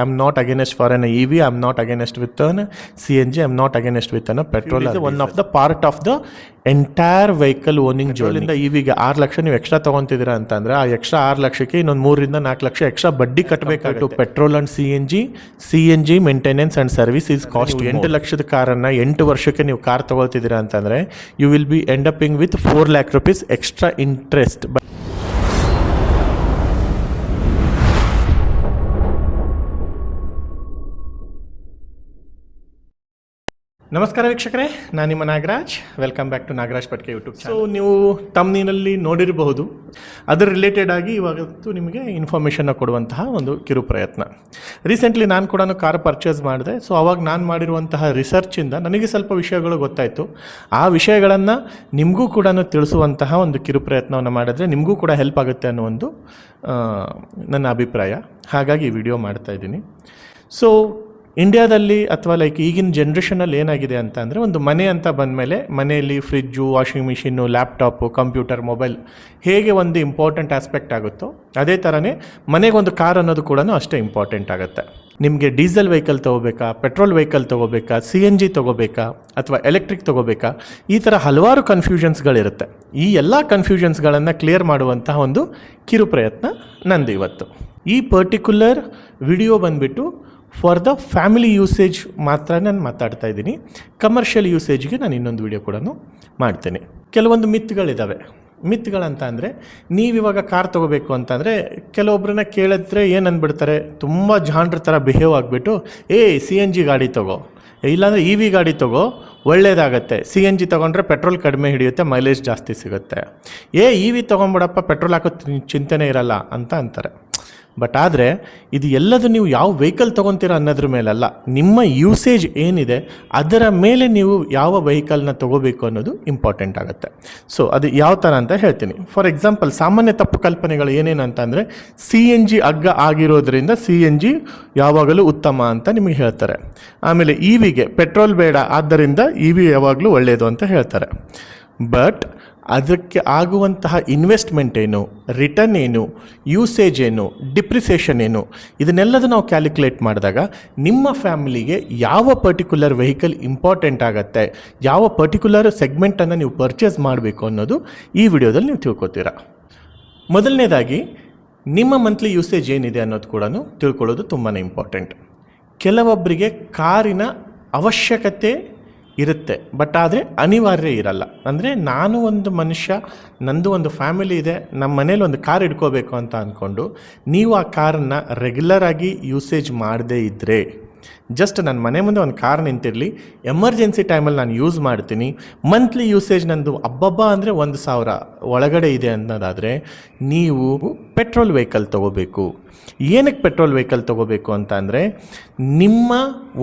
I'm not against for an EV, I'm not against with an CNG, I'm not against with an petrol. It is one of the part of the entire vehicle owning ಜೋಲಿಂದ EVಗೆ 6 ಲಕ್ಷ ನೀವು extra ತೊಗೊತಿದ್ದೀರಾ ಅಂತಂದರೆ ಆ extra 6 ಲಕ್ಷಕ್ಕೆ ಇನ್ನೊಂದು 3 4 lakh extra ಬಡ್ಡಿ ಕಟ್ಟಬೇಕಾಗುತ್ತೆ. Petrol and CNG maintenance and service is cost. 8 ಲಕ್ಷದ ಕಾರನ್ನು 8 ವರ್ಷಕ್ಕೆ ನೀವು ಕಾರ್ ತೊಗೊಳ್ತಿದ್ದೀರಾ ಅಂತಂದರೆ you will be end upping with 4 lakh rupees extra interest. ನಮಸ್ಕಾರ ವೀಕ್ಷಕರೇ, ನಾನು ನಿಮ್ಮ Nagaraj. Welcome back to Nagaraj Patke YouTube channel. So ನೀವು ತಮ್ನಿನಲ್ಲಿ ನೋಡಿರಬಹುದು, ಅದರ ರಿಲೇಟೆಡ್ ಆಗಿ ಇವಾಗಂತೂ ನಿಮಗೆ ಇನ್ಫಾರ್ಮೇಷನ್ನ ಕೊಡುವಂತಹ ಒಂದು ಕಿರು ಪ್ರಯತ್ನ. ರೀಸೆಂಟ್ಲಿ ನಾನು ಕೂಡ ಕಾರ್ ಪರ್ಚೇಸ್ ಮಾಡಿದೆ. ಸೊ ಅವಾಗ ನಾನು ಮಾಡಿರುವಂತಹ ರಿಸರ್ಚಿಂದ ನನಗೆ ಸ್ವಲ್ಪ ವಿಷಯಗಳು ಗೊತ್ತಾಯಿತು. ಆ ವಿಷಯಗಳನ್ನು ನಿಮಗೂ ಕೂಡ ತಿಳಿಸುವಂತಹ ಒಂದು ಕಿರು ಪ್ರಯತ್ನವನ್ನು ಮಾಡಿದ್ರೆ ನಿಮಗೂ ಕೂಡ ಹೆಲ್ಪ್ ಆಗುತ್ತೆ ಅನ್ನೋ ಒಂದು ನನ್ನ ಅಭಿಪ್ರಾಯ. ಹಾಗಾಗಿ ಈ ವಿಡಿಯೋ ಮಾಡ್ತಾಯಿದ್ದೀನಿ. ಸೊ ಇಂಡಿಯಾದಲ್ಲಿ ಅಥವಾ ಲೈಕ್ ಈಗಿನ ಜನ್ರೇಷನಲ್ಲಿ ಏನಾಗಿದೆ ಅಂತ ಅಂದರೆ, ಒಂದು ಮನೆ ಅಂತ ಬಂದಮೇಲೆ ಮನೆಯಲ್ಲಿ fridge, washing machine, laptop, computer, mobile ಹೇಗೆ ಒಂದು ಇಂಪಾರ್ಟೆಂಟ್ ಆಸ್ಪೆಕ್ಟ್ ಆಗುತ್ತೋ ಅದೇ ಥರನೇ ಮನೆಗೊಂದು ಕಾರ್ ಅನ್ನೋದು ಕೂಡ ಅಷ್ಟೇ ಇಂಪಾರ್ಟೆಂಟ್ ಆಗುತ್ತೆ. ನಿಮಗೆ ಡೀಸೆಲ್ ವೆಹಿಕಲ್ ತೊಗೋಬೇಕಾ, ಪೆಟ್ರೋಲ್ ವೆಹಿಕಲ್ ತೊಗೋಬೇಕಾ, CNG ತೊಗೋಬೇಕಾ ಅಥವಾ ಎಲೆಕ್ಟ್ರಿಕ್ ತೊಗೋಬೇಕಾ, ಈ ಥರ ಹಲವಾರು ಕನ್ಫ್ಯೂಷನ್ಸ್ಗಳಿರುತ್ತೆ. ಈ ಎಲ್ಲ ಕನ್ಫ್ಯೂಷನ್ಸ್ಗಳನ್ನು ಕ್ಲಿಯರ್ ಮಾಡುವಂತಹ ಒಂದು ಕಿರು ಪ್ರಯತ್ನ ನಂದು ಇವತ್ತು. ಈ ಪರ್ಟಿಕ್ಯುಲರ್ ವಿಡಿಯೋ ಬಂದುಬಿಟ್ಟು ಫಾರ್ ದ ಫ್ಯಾಮಿಲಿ ಯೂಸೇಜ್ ಮಾತ್ರ ನಾನು ಮಾತಾಡ್ತಾ ಇದ್ದೀನಿ. ಕಮರ್ಷಿಯಲ್ ಯೂಸೇಜ್ಗೆ ನಾನು ಇನ್ನೊಂದು ವಿಡಿಯೋ ಕೂಡ ಮಾಡ್ತೇನೆ. ಕೆಲವೊಂದು ಮಿತ್ಗಳಿದ್ದಾವೆ. ಮಿತ್ಗಳಂತ ಅಂದರೆ, ನೀವಿವಾಗ ಕಾರ್ ತೊಗೋಬೇಕು ಅಂತಂದರೆ ಕೆಲವೊಬ್ಬರನ್ನ ಕೇಳಿದ್ರೆ ಏನು ಅಂದ್ಬಿಡ್ತಾರೆ, ತುಂಬ ಜಾಣ್ರ ಥರ ಬಿಹೇವ್ ಆಗಿಬಿಟ್ಟು, CNG ಗಾಡಿ ತೊಗೋ, ಇಲ್ಲಾಂದರೆ EV ಗಾಡಿ ತೊಗೋ, ಒಳ್ಳೇದಾಗತ್ತೆ. CNG ತೊಗೊಂಡ್ರೆ ಪೆಟ್ರೋಲ್ ಕಡಿಮೆ ಹಿಡಿಯುತ್ತೆ, ಮೈಲೇಜ್ ಜಾಸ್ತಿ ಸಿಗುತ್ತೆ. EV ತೊಗೊಂಬಿಡಪ್ಪ, ಪೆಟ್ರೋಲ್ ಹಾಕೋ ಚಿಂತೆನೇ ಇರಲ್ಲ ಅಂತ ಅಂತಾರೆ. ಬಟ್ ಆದರೆ ಇದು ಎಲ್ಲದು ನೀವು ಯಾವ ವೆಹಿಕಲ್ ತೊಗೊತೀರ ಅನ್ನೋದ್ರ ಮೇಲಲ್ಲ, ನಿಮ್ಮ ಯೂಸೇಜ್ ಏನಿದೆ ಅದರ ಮೇಲೆ ನೀವು ಯಾವ ವೆಹಿಕಲ್ನ ತೊಗೋಬೇಕು ಅನ್ನೋದು ಇಂಪಾರ್ಟೆಂಟ್ ಆಗುತ್ತೆ. ಸೊ ಅದು ಯಾವ ಥರ ಅಂತ ಹೇಳ್ತೀನಿ. ಫಾರ್ ಎಕ್ಸಾಂಪಲ್, ಸಾಮಾನ್ಯ ತಪ್ಪು ಕಲ್ಪನೆಗಳು ಏನೇನು ಅಂತಂದರೆ, CNG ಅಗ್ಗ ಆಗಿರೋದ್ರಿಂದ CNG ಯಾವಾಗಲೂ ಉತ್ತಮ ಅಂತ ನಿಮಗೆ ಹೇಳ್ತಾರೆ. ಆಮೇಲೆ EVಗೆ ಪೆಟ್ರೋಲ್ ಬೇಡ, ಆದ್ದರಿಂದ EV ಯಾವಾಗಲೂ ಒಳ್ಳೆಯದು ಅಂತ ಹೇಳ್ತಾರೆ. ಬಟ್ ಅದಕ್ಕೆ ಆಗುವಂತಹ ಇನ್ವೆಸ್ಟ್ಮೆಂಟ್ ಏನು, ರಿಟರ್ನ್ ಏನು, ಯೂಸೇಜ್ ಏನು, ಡಿಪ್ರಿಸಿಯೇಷನ್ ಏನು, ಇದನ್ನೆಲ್ಲದು ನಾವು ಕ್ಯಾಲ್ಕುಲೇಟ್ ಮಾಡಿದಾಗ ನಿಮ್ಮ ಫ್ಯಾಮಿಲಿಗೆ ಯಾವ ಪರ್ಟಿಕ್ಯುಲರ್ ವೆಹಿಕಲ್ ಇಂಪಾರ್ಟೆಂಟ್ ಆಗುತ್ತೆ, ಯಾವ ಪರ್ಟಿಕ್ಯುಲರ್ ಸೆಗ್ಮೆಂಟನ್ನು ನೀವು ಪರ್ಚೇಸ್ ಮಾಡಬೇಕು ಅನ್ನೋದು ಈ ವಿಡಿಯೋದಲ್ಲಿ ನೀವು ತಿಳ್ಕೊತೀರಾ. ಮೊದಲನೇದಾಗಿ ನಿಮ್ಮ ಮಂತ್ಲಿ ಯೂಸೇಜ್ ಏನಿದೆ ಅನ್ನೋದು ಕೂಡ ತಿಳ್ಕೊಳ್ಳೋದು ತುಂಬಾ ಇಂಪಾರ್ಟೆಂಟ್. ಕೆಲವೊಬ್ಬರಿಗೆ ಕಾರಿನ ಅವಶ್ಯಕತೆ ಇರುತ್ತೆ, ಬಟ್ ಆದರೆ ಅನಿವಾರ್ಯ ಇರಲ್ಲ. ಅಂದರೆ ನಾನು ಒಂದು ಮನುಷ್ಯ, ನಂದು ಒಂದು ಫ್ಯಾಮಿಲಿ ಇದೆ, ನಮ್ಮ ಮನೇಲಿ ಒಂದು ಕಾರ್ ಇಟ್ಕೋಬೇಕು ಅಂತ ಅಂದ್ಕೊಂಡು ನೀವು ಆ ಕಾರನ್ನು ರೆಗ್ಯುಲರಾಗಿ ಯೂಸೇಜ್ ಮಾಡದೇ ಇದ್ದರೆ, ಜಸ್ಟ್ ನನ್ನ ಮನೆ ಮುಂದೆ ಒಂದು ಕಾರ್ ನಿಂತಿರಲಿ, ಎಮರ್ಜೆನ್ಸಿ ಟೈಮಲ್ಲಿ ನಾನು ಯೂಸ್ ಮಾಡ್ತೀನಿ, ಮಂತ್ಲಿ ಯೂಸೇಜ್ ನಂದು ಅಬ್ಬಬ್ಬ ಅಂದರೆ 1,000 ಒಳಗಡೆ ಇದೆ ಅನ್ನೋದಾದರೆ ನೀವು ಪೆಟ್ರೋಲ್ ವೆಹಿಕಲ್ ತೊಗೋಬೇಕು. ಏನಕ್ಕೆ ಪೆಟ್ರೋಲ್ ವೆಹಿಕಲ್ ತೊಗೋಬೇಕು ಅಂತ ಅಂದರೆ, ನಿಮ್ಮ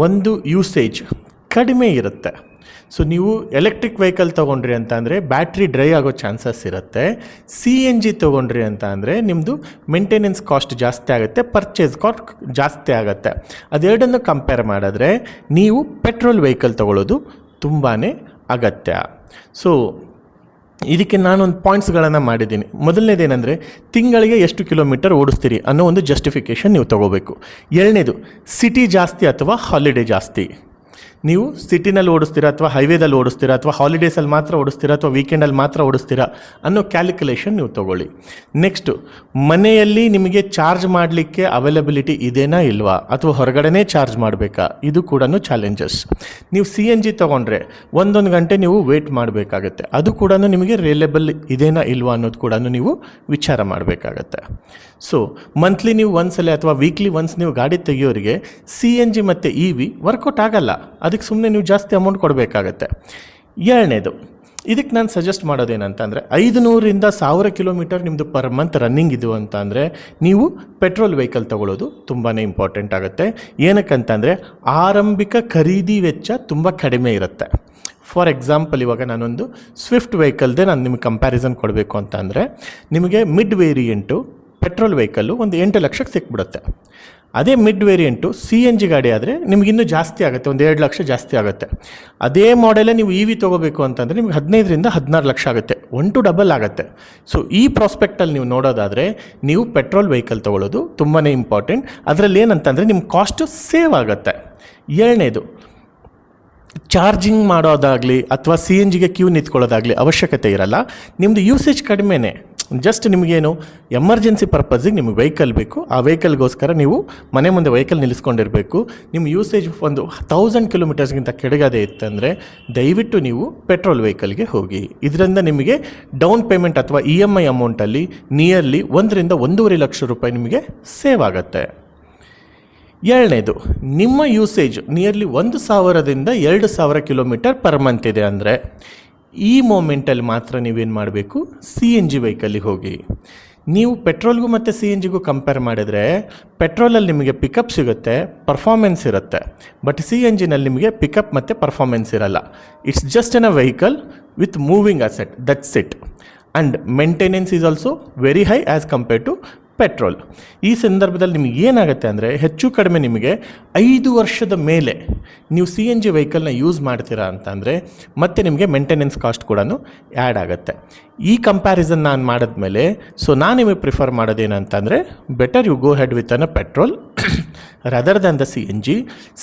ಒಂದು ಯೂಸೇಜ್ ಕಡಿಮೆ ಇರುತ್ತೆ. ಸೊ ನೀವು ಎಲೆಕ್ಟ್ರಿಕ್ ವೆಹಿಕಲ್ ತೊಗೊಂಡ್ರಿ ಅಂತ ಅಂದರೆ ಬ್ಯಾಟ್ರಿ ಡ್ರೈ ಆಗೋ ಚಾನ್ಸಸ್ ಇರುತ್ತೆ. CNG ತೊಗೊಂಡ್ರಿ ಅಂತ ಅಂದರೆ ನಿಮ್ಮದು ಮೇಂಟೆನೆನ್ಸ್ ಕಾಸ್ಟ್ ಜಾಸ್ತಿ ಆಗುತ್ತೆ, ಪರ್ಚೇಸ್ ಕಾಸ್ಟ್ ಜಾಸ್ತಿ ಆಗುತ್ತೆ. ಅದೆರಡನ್ನು ಕಂಪೇರ್ ಮಾಡಿದ್ರೆ ನೀವು ಪೆಟ್ರೋಲ್ ವೆಹಿಕಲ್ ತೊಗೊಳ್ಳೋದು ತುಂಬಾ ಅಗತ್ಯ. ಸೊ ಇದಕ್ಕೆ ನಾನೊಂದು ಪಾಯಿಂಟ್ಸ್ಗಳನ್ನು ಮಾಡಿದ್ದೀನಿ. ಮೊದಲನೇದೇನೆಂದರೆ, ತಿಂಗಳಿಗೆ ಎಷ್ಟು ಕಿಲೋಮೀಟರ್ ಓಡಿಸ್ತೀರಿ ಅನ್ನೋ ಒಂದು ಜಸ್ಟಿಫಿಕೇಷನ್ ನೀವು ತೊಗೋಬೇಕು. ಎರಡನೇದು, ಸಿಟಿ ಜಾಸ್ತಿ ಅಥವಾ ಹಾಲಿಡೇ ಜಾಸ್ತಿ. ನೀವು ಸಿಟಿನಲ್ಲಿ ಓಡಿಸ್ತೀರಾ ಅಥವಾ ಹೈವೇದಲ್ಲಿ ಓಡಿಸ್ತೀರಾ ಅಥವಾ ಹಾಲಿಡೇಸಲ್ಲಿ ಮಾತ್ರ ಓಡಿಸ್ತೀರಾ ಅಥವಾ ವೀಕೆಂಡಲ್ಲಿ ಮಾತ್ರ ಓಡಿಸ್ತೀರಾ ಅನ್ನೋ ಕ್ಯಾಲ್ಕುಲೇಷನ್ ನೀವು ತೊಗೊಳ್ಳಿ. ನೆಕ್ಸ್ಟು, ಮನೆಯಲ್ಲಿ ನಿಮಗೆ ಚಾರ್ಜ್ ಮಾಡಲಿಕ್ಕೆ ಅವೈಲಬಿಲಿಟಿ ಇದೆನಾ ಇಲ್ವಾ ಅಥವಾ ಹೊರಗಡೆನೇ ಚಾರ್ಜ್ ಮಾಡಬೇಕಾ, ಇದು ಕೂಡ ಚಾಲೆಂಜಸ್. ನೀವು CNG ತೊಗೊಂಡ್ರೆ 1 ಗಂಟೆ ನೀವು ವೇಟ್ ಮಾಡಬೇಕಾಗತ್ತೆ, ಅದು ಕೂಡ ನಿಮಗೆ ರಿಲೇಬಲ್ ಇದೆನಾ ಇಲ್ವಾ ಅನ್ನೋದು ಕೂಡ ನೀವು ವಿಚಾರ ಮಾಡಬೇಕಾಗತ್ತೆ. ಸೊ ಮಂತ್ಲಿ ನೀವು ಒಂದ್ಸಲ ಅಥವಾ ವೀಕ್ಲಿ ಒನ್ಸ್ ನೀವು ಗಾಡಿ ತೆಗಿಯೋರಿಗೆ CNG ಮತ್ತು EV ವರ್ಕೌಟ್ ಆಗಲ್ಲ. ಅದಕ್ಕೆ ಸುಮ್ಮನೆ ನೀವು ಜಾಸ್ತಿ ಅಮೌಂಟ್ ಕೊಡಬೇಕಾಗತ್ತೆ. ಎರಡನೇದು, ಇದಕ್ಕೆ ನಾನು ಸಜೆಸ್ಟ್ ಮಾಡೋದೇನಂತಂದರೆ, 500ರಿಂದ 1000 ಕಿಲೋಮೀಟರ್ ನಿಮ್ಮದು ಪರ್ ಮಂತ್ ರನ್ನಿಂಗ್ ಇದು ಅಂತ ಅಂದರೆ ನೀವು ಪೆಟ್ರೋಲ್ ವೆಹಿಕಲ್ ತೊಗೊಳ್ಳೋದು ತುಂಬಾ ಇಂಪಾರ್ಟೆಂಟ್ ಆಗುತ್ತೆ. ಏನಕ್ಕಂತಂದರೆ ಆರಂಭಿಕ ಖರೀದಿ ವೆಚ್ಚ ತುಂಬ ಕಡಿಮೆ ಇರುತ್ತೆ. ಫಾರ್ ಎಕ್ಸಾಂಪಲ್, ಇವಾಗ ನಾನೊಂದು ಸ್ವಿಫ್ಟ್ ವೆಹಿಕಲ್ದೇ ನಾನು ನಿಮಗೆ ಕಂಪ್ಯಾರಿಸನ್ ಕೊಡಬೇಕು ಅಂತ ಅಂದರೆ, ನಿಮಗೆ ಮಿಡ್ ವೇರಿಯಂಟು ಪೆಟ್ರೋಲ್ ವೆಹಿಕಲ್ಲು ಒಂದು 8 ಲಕ್ಷಕ್ಕೆ ಸಿಕ್ಬಿಡುತ್ತೆ. ಅದೇ ಮಿಡ್ ವೇರಿಯಂಟು CNG ಗಾಡಿ ಆದರೆ ನಿಮ್ಗೆ ಇನ್ನೂ ಜಾಸ್ತಿ ಆಗುತ್ತೆ, ಒಂದು 2 ಲಕ್ಷ ಜಾಸ್ತಿ ಆಗುತ್ತೆ. ಅದೇ ಮಾಡೆಲೇ ನೀವು EV ತೊಗೋಬೇಕು ಅಂತಂದರೆ ನಿಮ್ಗೆ 15ರಿಂದ 16 ಲಕ್ಷ ಆಗುತ್ತೆ, 1 to ಡಬಲ್ ಆಗುತ್ತೆ. ಸೊ ಈ ಪ್ರಾಸ್ಪೆಕ್ಟಲ್ಲಿ ನೀವು ನೋಡೋದಾದರೆ ನೀವು ಪೆಟ್ರೋಲ್ ವೆಹಿಕಲ್ ತೊಗೊಳ್ಳೋದು ತುಂಬಾ ಇಂಪಾರ್ಟೆಂಟ್. ಅದರಲ್ಲಿ ಏನಂತಂದರೆ ನಿಮ್ಮ ಕಾಸ್ಟು ಸೇವ್ ಆಗುತ್ತೆ. ಎರಡನೇದು, ಚಾರ್ಜಿಂಗ್ ಮಾಡೋದಾಗಲಿ ಅಥವಾ CNGಗೆ ಕ್ಯೂ ನಿಂತ್ಕೊಳ್ಳೋದಾಗಲಿ ಅವಶ್ಯಕತೆ ಇರಲ್ಲ. ನಿಮ್ಮದು ಯೂಸೇಜ್ ಕಡಿಮೆನೇ, ಜಸ್ಟ್ ನಿಮಗೇನು ಎಮರ್ಜೆನ್ಸಿ ಪರ್ಪಸ್ಸಿಗೆ ನಿಮಗೆ ವೆಹಿಕಲ್ ಬೇಕು, ಆ ವೆಹಿಕಲ್ಗೋಸ್ಕರ ನೀವು ಮನೆ ಮುಂದೆ ವೆಹಿಕಲ್ ನಿಲ್ಲಿಸ್ಕೊಂಡಿರಬೇಕು. ನಿಮ್ಮ ಯೂಸೇಜ್ ಒಂದು 1000 ಕಿಲೋಮೀಟರ್ಸ್ಗಿಂತ ಕೆಳಗಡೆ ಇತ್ತಂದರೆ ದಯವಿಟ್ಟು ನೀವು ಪೆಟ್ರೋಲ್ ವೆಹಿಕಲ್ಗೆ ಹೋಗಿ. ಇದರಿಂದ ನಿಮಗೆ ಡೌನ್ ಪೇಮೆಂಟ್ ಅಥವಾ EMI ಅಮೌಂಟಲ್ಲಿ ನಿಯರ್ಲಿ 1 ರಿಂದ 1.5 ಲಕ್ಷ ರೂಪಾಯಿ ನಿಮಗೆ ಸೇವ್ ಆಗುತ್ತೆ. ಎರಡನೇದು, ನಿಮ್ಮ ಯೂಸೇಜ್ ನಿಯರ್ಲಿ 1,000ದಿಂದ 2,000 ಕಿಲೋಮೀಟರ್ ಪರ್ ಮಂತ್ ಇದೆ ಅಂದರೆ ಈ ಮೂಮೆಂಟಲ್ಲಿ ಮಾತ್ರ ನೀವೇನು ಮಾಡಬೇಕು, CNG ವೆಹಿಕಲ್ಲಿಗೆ ಹೋಗಿ. ನೀವು ಪೆಟ್ರೋಲ್ಗೂ ಮತ್ತು CNGಗೂ ಕಂಪೇರ್ ಮಾಡಿದರೆ ಪೆಟ್ರೋಲಲ್ಲಿ ನಿಮಗೆ ಪಿಕಪ್ ಸಿಗುತ್ತೆ, ಪರ್ಫಾರ್ಮೆನ್ಸ್ ಇರುತ್ತೆ. ಬಟ್ CNGನಲ್ಲಿ ನಿಮಗೆ ಪಿಕಪ್ ಮತ್ತು ಪರ್ಫಾರ್ಮೆನ್ಸ್ ಇರಲ್ಲ. It's just an a vehicle with moving asset, that's it. And maintenance is also very high as compare to petrol. ಈ ಸಂದರ್ಭದಲ್ಲಿ ನಿಮಗೆ ಏನಾಗುತ್ತೆ ಅಂದರೆ ಹೆಚ್ಚು ಕಡಿಮೆ ನಿಮಗೆ 5 ವರ್ಷದ ಮೇಲೆ ನೀವು CNG ವೆಹಿಕಲ್ನ ಯೂಸ್ ಮಾಡ್ತೀರಾ ಅಂತಂದರೆ ಮತ್ತೆ ನಿಮಗೆ ಮೇಂಟೆನೆನ್ಸ್ ಕಾಸ್ಟ್ ಕೂಡ ಆ್ಯಡ್ ಆಗುತ್ತೆ. ಈ ಕಂಪ್ಯಾರಿಸನ್ ನಾನು ಮಾಡಿದ್ಮೇಲೆ ಸೊ ನಾನು ನಿಮಗೆ ಪ್ರಿಫರ್ ಮಾಡೋದೇನಂತಂದರೆ better you go head with an a petrol rather than the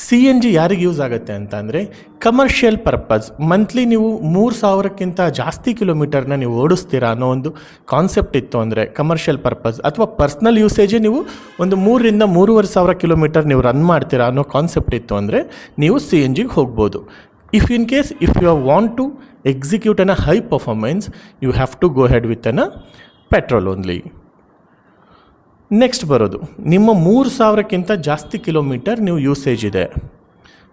CNG ಯಾರಿಗೆ ಯೂಸ್ ಆಗುತ್ತೆ ಅಂತಂದರೆ ಕಮರ್ಷಿಯಲ್ ಪರ್ಪಸ್. ಮಂತ್ಲಿ ನೀವು 3,000ಕ್ಕಿಂತ ಜಾಸ್ತಿ ಕಿಲೋಮೀಟರ್ನ ನೀವು ಓಡಿಸ್ತೀರಾ ಅನ್ನೋ ಒಂದು ಕಾನ್ಸೆಪ್ಟ್ ಇತ್ತು ಅಂದರೆ ಕಮರ್ಷಿಯಲ್ ಪರ್ಪಸ್, ಅಥವಾ ಪರ್ಸ್ನಲ್ ಯೂಸೇಜೇ ನೀವು ಒಂದು 3 ರಿಂದ 3,500 ಕಿಲೋಮೀಟರ್ ನೀವು ರನ್ ಮಾಡ್ತೀರಾ ಅನ್ನೋ ಕಾನ್ಸೆಪ್ಟ್ ಇತ್ತು ಅಂದರೆ ನೀವು CNGಗೆ ಹೋಗ್ಬೋದು. If you want to execute a high performance, you have to go ahead with a petrol only. Next ಬರೋದು, ನಿಮ್ಮ 3,000ಕ್ಕಿಂತ ಜಾಸ್ತಿ ಕಿಲೋಮೀಟರ್ ನೀವು ಯೂಸೇಜ್ ಇದೆ,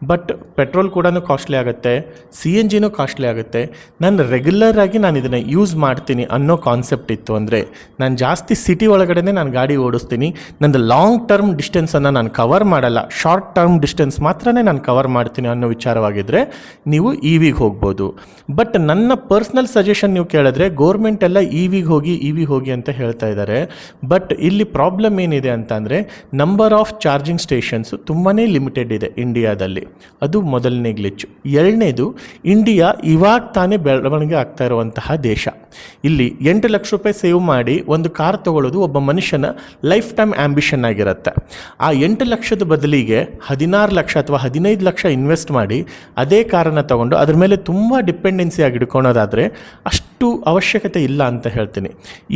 ಬಟ್ ಪೆಟ್ರೋಲ್ ಕೂಡ ಕಾಸ್ಟ್ಲಿ ಆಗುತ್ತೆ, CNGನೂ ಕಾಸ್ಟ್ಲಿ ಆಗುತ್ತೆ. ನಾನು ರೆಗ್ಯುಲರಾಗಿ ನಾನು ಇದನ್ನು ಯೂಸ್ ಮಾಡ್ತೀನಿ ಅನ್ನೋ ಕಾನ್ಸೆಪ್ಟ್ ಇತ್ತು ಅಂದರೆ ನಾನು ಜಾಸ್ತಿ ಸಿಟಿ ಒಳಗಡೆ ನಾನು ಗಾಡಿ ಓಡಿಸ್ತೀನಿ, ನಂದು ಲಾಂಗ್ ಟರ್ಮ್ ಡಿಸ್ಟೆನ್ಸನ್ನು ನಾನು ಕವರ್ ಮಾಡಲ್ಲ, ಶಾರ್ಟ್ ಟರ್ಮ್ ಡಿಸ್ಟೆನ್ಸ್ ಮಾತ್ರನೇ ನಾನು ಕವರ್ ಮಾಡ್ತೀನಿ ಅನ್ನೋ ವಿಚಾರವಾಗಿದ್ದರೆ ನೀವು EVಗೆ ಹೋಗ್ಬೋದು. ಬಟ್ ನನ್ನ ಪರ್ಸ್ನಲ್ ಸಜೆಷನ್ ನೀವು ಕೇಳಿದ್ರೆ ಗೌರ್ಮೆಂಟ್ ಎಲ್ಲ EVಗೆ ಹೋಗಿ ಅಂತ ಹೇಳ್ತಾ ಇದ್ದಾರೆ. ಬಟ್ ಇಲ್ಲಿ ಪ್ರಾಬ್ಲಮ್ ಏನಿದೆ ಅಂತಂದರೆ ನಂಬರ್ ಆಫ್ ಚಾರ್ಜಿಂಗ್ ಸ್ಟೇಷನ್ಸು ತುಂಬಾ ಲಿಮಿಟೆಡ್ ಇದೆ ಇಂಡಿಯಾದಲ್ಲಿ. ಅದು ಮೊದಲನೇ ಗ್ಲಿಚ್. ಎರಡನೇದು, ಇಂಡಿಯಾ ಇವಾಗ ತಾನೇ ಬೆಳವಣಿಗೆ ಆಗ್ತಾ ಇರುವಂತಹ ದೇಶ. ಇಲ್ಲಿ 8 ಲಕ್ಷ ರೂಪಾಯಿ ಸೇವ್ ಮಾಡಿ ಒಂದು ಕಾರ್ ತಗೊಳ್ಳೋದು ಒಬ್ಬ ಮನುಷ್ಯನ ಲೈಫ್ ಟೈಮ್ ಆ್ಯಂಬಿಷನ್ ಆಗಿರುತ್ತೆ. ಆ 8 ಲಕ್ಷದ ಬದಲಿಗೆ 16 ಲಕ್ಷ ಅಥವಾ 15 ಲಕ್ಷ ಇನ್ವೆಸ್ಟ್ ಮಾಡಿ ಅದೇ ಕಾರನ್ನು ತಗೊಂಡು ಅದ್ರ ಮೇಲೆ ತುಂಬ ಡಿಪೆಂಡೆನ್ಸಿ ಆಗಿ ಹಿಡ್ಕೊಳೋದಾದರೆ ಅಷ್ಟು ಅವಶ್ಯಕತೆ ಇಲ್ಲ ಅಂತ ಹೇಳ್ತೀನಿ.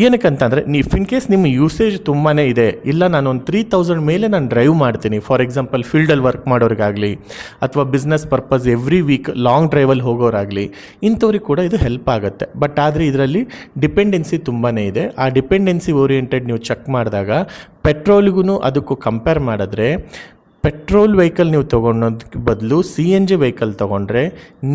ಏನಕ್ಕಂತಂದರೆ ಇನ್ ಕೇಸ್ ನಿಮ್ಮ ಯೂಸೇಜ್ ತುಂಬಾ ಇದೆ, ಇಲ್ಲ ನಾನು ಒಂದು 3,000 ಮೇಲೆ ನಾನು ಡ್ರೈವ್ ಮಾಡ್ತೀನಿ, ಫಾರ್ ಎಕ್ಸಾಂಪಲ್ ಫೀಲ್ಡಲ್ಲಿ ವರ್ಕ್ ಮಾಡೋರಿಗಾಗಲಿ ಅಥವಾ business purpose every week long ಡ್ರೈವಲ್ಲಿ ಹೋಗೋರಾಗಲಿ, ಇಂಥವ್ರಿಗೆ ಕೂಡ ಇದು ಹೆಲ್ಪ್ ಆಗುತ್ತೆ. ಬಟ್ ಆದರೆ ಇದರಲ್ಲಿ ಡಿಪೆಂಡೆನ್ಸಿ ತುಂಬಾ ಇದೆ. ಆ ಡಿಪೆಂಡೆನ್ಸಿ ಓರಿಯೆಂಟೆಡ್ ನೀವು ಚೆಕ್ ಮಾಡಿದಾಗ ಪೆಟ್ರೋಲ್ಗೂ ಅದಕ್ಕೂ ಕಂಪೇರ್ ಮಾಡಿದ್ರೆ ಪೆಟ್ರೋಲ್ ವೆಹಿಕಲ್ ನೀವು ತೊಗೊಳೋದಕ್ಕೆ ಬದಲು CNG ವೆಹಿಕಲ್ ತೊಗೊಂಡ್ರೆ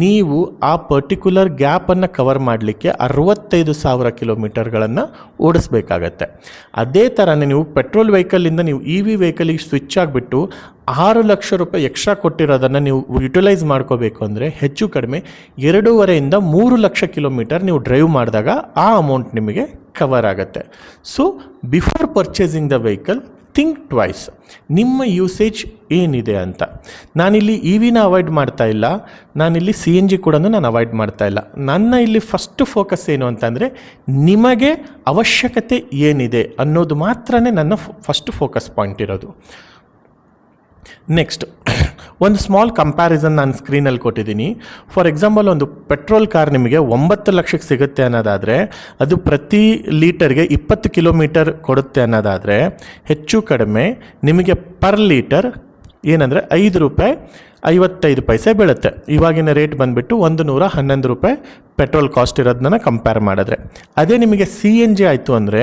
ನೀವು ಆ ಪರ್ಟಿಕ್ಯುಲರ್ ಗ್ಯಾಪನ್ನು ಕವರ್ ಮಾಡಲಿಕ್ಕೆ 65,000 ಕಿಲೋಮೀಟರ್ಗಳನ್ನು ಓಡಿಸ್ಬೇಕಾಗತ್ತೆ. ಅದೇ ಥರನೇ ನೀವು ಪೆಟ್ರೋಲ್ ವೆಹಿಕಲಿಂದ ನೀವು EV ವೆಹಿಕಲಿಗೆ ಸ್ವಿಚ್ ಆಗಿಬಿಟ್ಟು 6 ಲಕ್ಷ ರೂಪಾಯಿ ಎಕ್ಸ್ಟ್ರಾ ಕೊಟ್ಟಿರೋದನ್ನು ನೀವು ಯುಟಿಲೈಸ್ ಮಾಡ್ಕೋಬೇಕು ಅಂದರೆ ಹೆಚ್ಚು ಕಡಿಮೆ 2.5ರಿಂದ 3 ಲಕ್ಷ ಕಿಲೋಮೀಟರ್ ನೀವು ಡ್ರೈವ್ ಮಾಡಿದಾಗ ಆ ಅಮೌಂಟ್ ನಿಮಗೆ ಕವರ್ ಆಗುತ್ತೆ. So before purchasing the vehicle think twice, ನಿಮ್ಮ ಯೂಸೇಜ್ ಏನಿದೆ ಅಂತ. ನಾನಿಲ್ಲಿ EVನ ಅವಾಯ್ಡ್ ಮಾಡ್ತಾ ಇಲ್ಲ, ನಾನಿಲ್ಲಿ CNG ಕೂಡ ನಾನು ಅವಾಯ್ಡ್ ಮಾಡ್ತಾ ಇಲ್ಲ. ನನ್ನ ಇಲ್ಲಿ ಫಸ್ಟ್ ಫೋಕಸ್ ಏನು ಅಂತಂದರೆ ನಿಮಗೆ ಅವಶ್ಯಕತೆ ಏನಿದೆ ಅನ್ನೋದು ಮಾತ್ರನೇ ನನ್ನ ಫಸ್ಟ್ ಫೋಕಸ್ ಪಾಯಿಂಟ್ ಇರೋದು. ನೆಕ್ಸ್ಟ್, ಒಂದು ಸ್ಮಾಲ್ ಕಂಪ್ಯಾರಿಸನ್ ನಾನು ಸ್ಕ್ರೀನಲ್ಲಿ ಕೊಟ್ಟಿದ್ದೀನಿ. ಫಾರ್ ಎಕ್ಸಾಂಪಲ್, ಒಂದು ಪೆಟ್ರೋಲ್ ಕಾರ್ ನಿಮಗೆ 9 ಲಕ್ಷಕ್ಕೆ ಸಿಗುತ್ತೆ ಅನ್ನೋದಾದರೆ ಅದು ಪ್ರತಿ ಲೀಟರ್ಗೆ 20 ಕಿಲೋಮೀಟರ್ ಕೊಡುತ್ತೆ ಅನ್ನೋದಾದರೆ ಹೆಚ್ಚು ಕಡಿಮೆ ನಿಮಗೆ ಪರ್ ಲೀಟರ್ ಏನಂದರೆ 5 ರೂಪಾಯಿ 55 ಪೈಸೆ ಬೀಳುತ್ತೆ. ಇವಾಗಿನ ರೇಟ್ ಬಂದುಬಿಟ್ಟು 111 ರೂಪಾಯಿ ಪೆಟ್ರೋಲ್ ಕಾಸ್ಟ್ ಇರೋದನ್ನ ಕಂಪೇರ್ ಮಾಡಿದ್ರೆ. ಅದೇ ನಿಮಗೆ CNG ಆಯಿತು ಅಂದರೆ